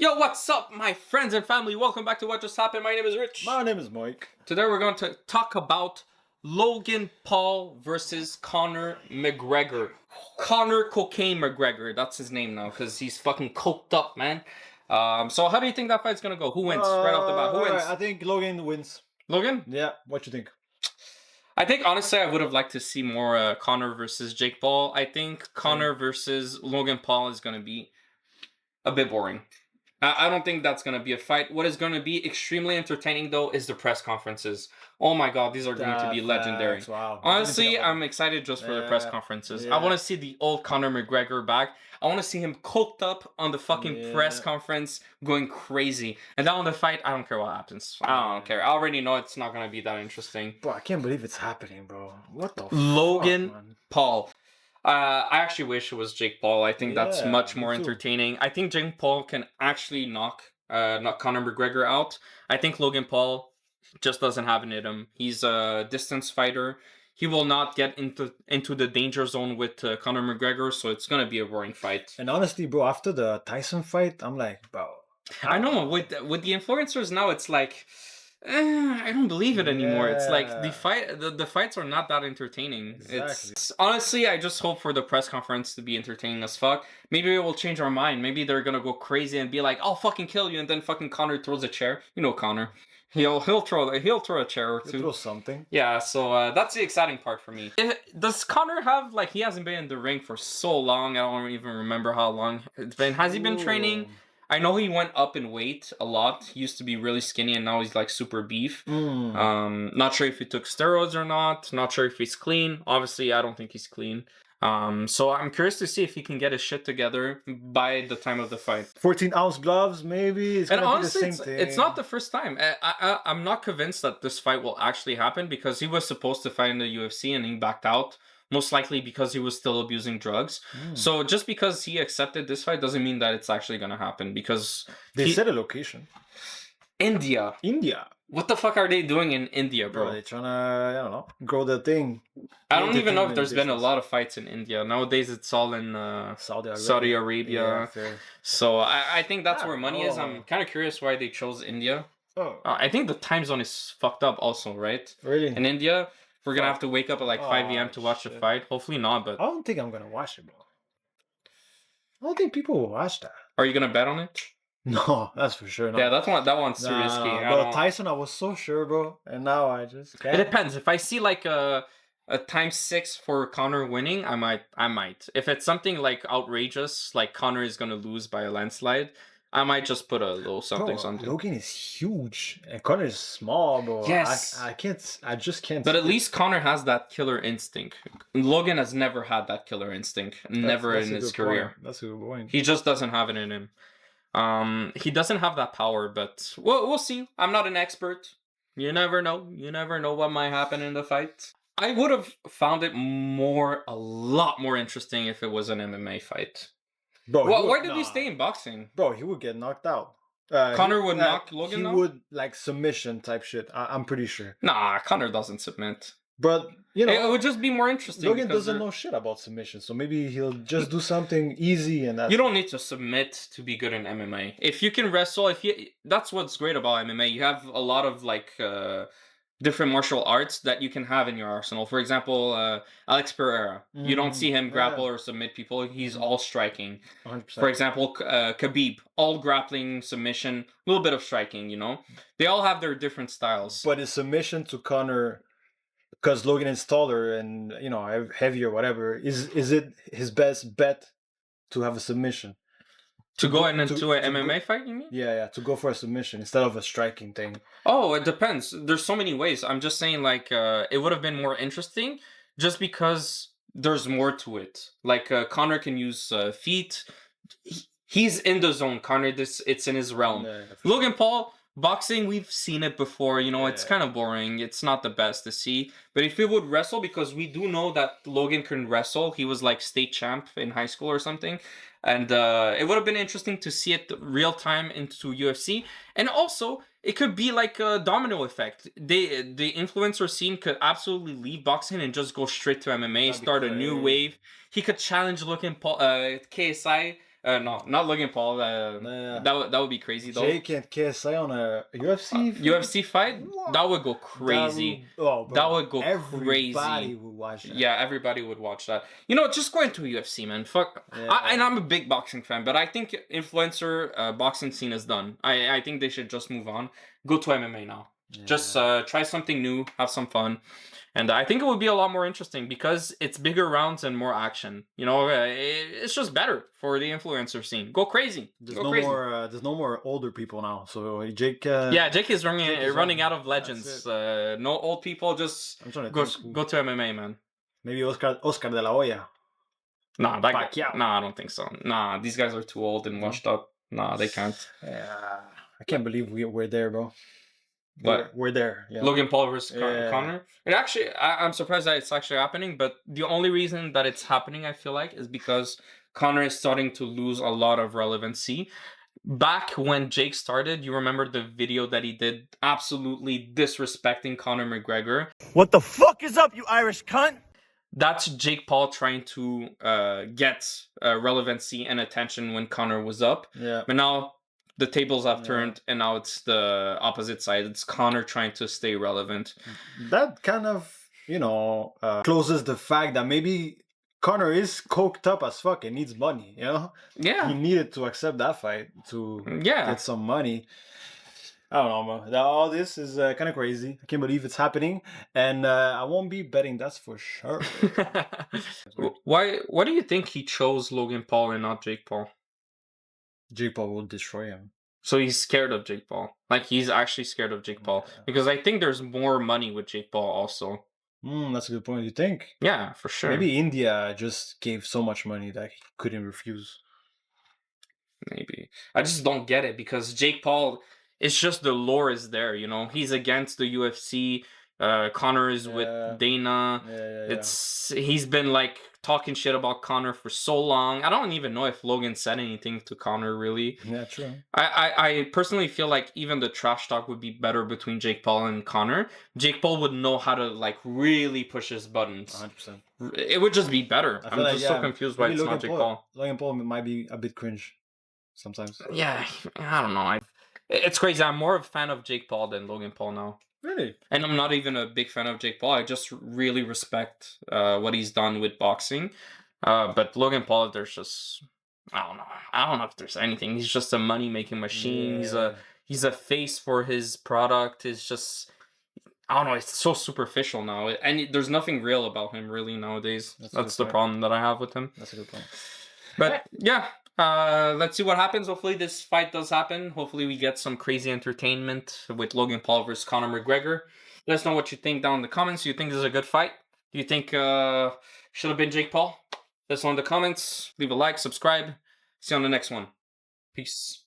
Yo, what's up, my friends and family? Welcome back to What Just Happened. My name is Rich. My name is Mike. Today we're going to talk about Logan Paul versus Conor McGregor. Conor Cocaine McGregor. That's his name now because he's fucking coked up, man. So how do you think that fight's gonna go? Who wins right off the bat? Who wins? I think Logan wins. Logan? Yeah. What you think? I think honestly I would have liked to see more Conor versus Jake Paul. I think Conor versus Logan Paul is gonna be a bit boring. I don't think that's going to be a fight. What is going to be extremely entertaining, though, is the press conferences. Oh my god, these are going to be legendary. Wow. Honestly, I'm excited just for the press conferences. I want to see the old Conor McGregor back. I want to see him coked up on the fucking press conference going crazy. And then on the fight, I don't care what happens. I don't care. I already know it's not going to be that interesting. Bro, I can't believe it's happening, bro. What the Logan fuck, man? Paul. I actually wish it was Jake Paul. I think that's much more entertaining. I think Jake Paul can actually knock Conor McGregor out. I think Logan Paul just doesn't have it in him. He's a distance fighter. He will not get into the danger zone with Conor McGregor, so it's gonna be a boring fight. And honestly, bro, after the Tyson fight, I'm like, bro. I know with the influencers now, it's like. I don't believe it anymore. It's like the fights are not that entertaining. Exactly. It's honestly, I just hope for the press conference to be entertaining as fuck. Maybe it will change our mind. Maybe they're gonna go crazy and be like, "I'll fucking kill you," and then fucking Conor throws a chair. You know Conor. He'll throw a chair or two. He'll throw something. Yeah, so that's the exciting part for me. Does Conor have he hasn't been in the ring for so long? I don't even remember how long it's been. Has he been training? I know he went up in weight a lot. He used to be really skinny and now he's like super beef. Not sure if he took steroids or not. Not sure if he's clean. Obviously, I don't think he's clean. So I'm curious to see if he can get his shit together by the time of the fight. 14-ounce gloves, maybe. It's and gonna honestly, be the same thing. It's not the first time. I'm not convinced that this fight will actually happen because he was supposed to fight in the UFC and he backed out. Most likely because he was still abusing drugs. So just because he accepted this fight doesn't mean that it's actually going to happen because... They said a location. India. What the fuck are they doing in India, bro? They're trying to, I don't know, grow the thing. I don't even know if there's been a lot of fights in India. Nowadays it's all in Saudi Arabia. Yeah, so I think that's where money is. I'm kind of curious why they chose India. I think the time zone is fucked up also, right? Really? In India... We're going to have to wake up at 5 a.m. to watch the fight. Hopefully not, but... I don't think I'm going to watch it, bro. I don't think people will watch that. Are you going to bet on it? No, that's for sure not. Yeah, that one's too risky. But Tyson, I was so sure, bro. And now I just can't. It depends. If I see a ×6 for Conor winning, I might. If it's something outrageous, like Conor is going to lose by a landslide... I might just put a little something. Logan is huge and Conor is small, bro. Yes. I just can't. But at least Conor has that killer instinct. Logan has never had that killer instinct. Never in his career. That's a good point. He just doesn't have it in him. He doesn't have that power, but we'll see. I'm not an expert. You never know. You never know what might happen in the fight. I would have found it a lot more interesting if it was an MMA fight. Bro, why did he stay in boxing? Bro, he would get knocked out. Conor would knock Logan out? He would, submission type shit. I'm pretty sure. Nah, Conor doesn't submit. But, it would just be more interesting. Logan doesn't know shit about submission, so maybe he'll just do something easy and that's... You don't need to submit to be good in MMA. If you can wrestle, that's what's great about MMA. You have a lot of, different martial arts that you can have in your arsenal. For example, Alex Pereira. You don't see him grapple or submit people. He's all striking. 100%. For example, Khabib. All grappling, submission, a little bit of striking, They all have their different styles. But his submission to Conor, because Logan is taller and, heavier, whatever, is it his best bet to have a submission? To go into an MMA fight, you mean? Yeah, to go for a submission instead of a striking thing. Oh, it depends. There's so many ways. I'm just saying, it would have been more interesting just because there's more to it. Conor can use feet. He's in the zone, Conor. It's in his realm. Yeah, Logan Paul, boxing, we've seen it before. It's kind of boring. It's not the best to see. But if he would wrestle, because we do know that Logan can wrestle. He was state champ in high school or something. And it would have been interesting to see it real time into UFC. And also, it could be like a domino effect. The influencer scene could absolutely leave boxing and just go straight to MMA, start a new wave. He could challenge Logan Paul, KSI No, not Logan Paul. Nah. That would be crazy though. Jake and KSI on a UFC fight? UFC fight? What? That would go crazy. Bro, That would go everybody crazy. would watch that. Yeah, everybody would watch that. You know, just go into UFC, man. Fuck. Yeah. And I'm a big boxing fan, but I think influencer boxing scene is done. I think they should just move on. Go to MMA now. Yeah. Just try something new, have some fun. And I think it would be a lot more interesting because it's bigger rounds and more action. You know, it's just better for the influencer scene. Go crazy. There's Go no crazy. more. There's no more older people now. So Jake. Yeah, Jake is running running. out of legends. No old people. Just I'm trying to go think to MMA, man. maybe Oscar de la Hoya. Nah, that guy, Pacquiao. nah, I don't think so. Nah, these guys are too old and washed up. Nah, they can't. Yeah, I can't believe we're there, bro. What? We're there. Yeah. Logan Paul versus Yeah. Conor. It actually, I'm surprised that it's actually happening. But the only reason that it's happening, I feel like, is because Conor is starting to lose a lot of relevancy. Back when Jake started, you remember the video that he did absolutely disrespecting Conor McGregor. What the fuck is up, you Irish cunt? That's Jake Paul trying to get relevancy and attention when Conor was up. Yeah. But now the tables have Yeah. turned, and now it's the opposite side. It's Conor trying to stay relevant. That kind of, closes the fact that maybe Conor is coked up as fuck and needs money, you know? Yeah. He needed to accept that fight to Yeah. get some money. I don't know, man. All this is kind of crazy. I can't believe it's happening. And I won't be betting, that's for sure. Why do you think he chose Logan Paul and not Jake Paul? Jake Paul will destroy him. So he's scared of Jake Paul. Like, he's actually scared of Jake Paul. Yeah. Because I think there's more money with Jake Paul also. That's a good point. You think? Yeah, for sure. Maybe India just gave so much money that he couldn't refuse. Maybe. I just don't get it because Jake Paul, it's just the lore is there, you know? He's against the UFC. Conor is Yeah. with Dana. Yeah. He's been like talking shit about Conor for so long. I don't even know if Logan said anything to Conor really. Yeah, true. I personally feel like even the trash talk would be better between Jake Paul and Conor. Jake Paul would know how to like really push his buttons. 100%. It would just be better. I I'm feel like, just so confused why it's not Jake Paul. Logan Paul might be a bit cringe sometimes. Yeah, I don't know. It's crazy. I'm more of a fan of Jake Paul than Logan Paul now. Really? And I'm not even a big fan of Jake Paul. I just really respect what he's done with boxing. But Logan Paul, there's just I don't know. I don't know if there's anything. He's just a money making machine. Yeah. He's a face for his product. It's just I don't know. It's so superficial now, and there's nothing real about him really nowadays. That's the problem that I have with him. That's a good point. But yeah. Let's see what happens. Hopefully this fight does happen. Hopefully we get some crazy entertainment with Logan Paul versus Conor McGregor. Let us know what you think down in the comments. Do you think this is a good fight? Do you think should have been Jake Paul? Let us know in the comments. Leave a like, subscribe. See you on the next one. Peace.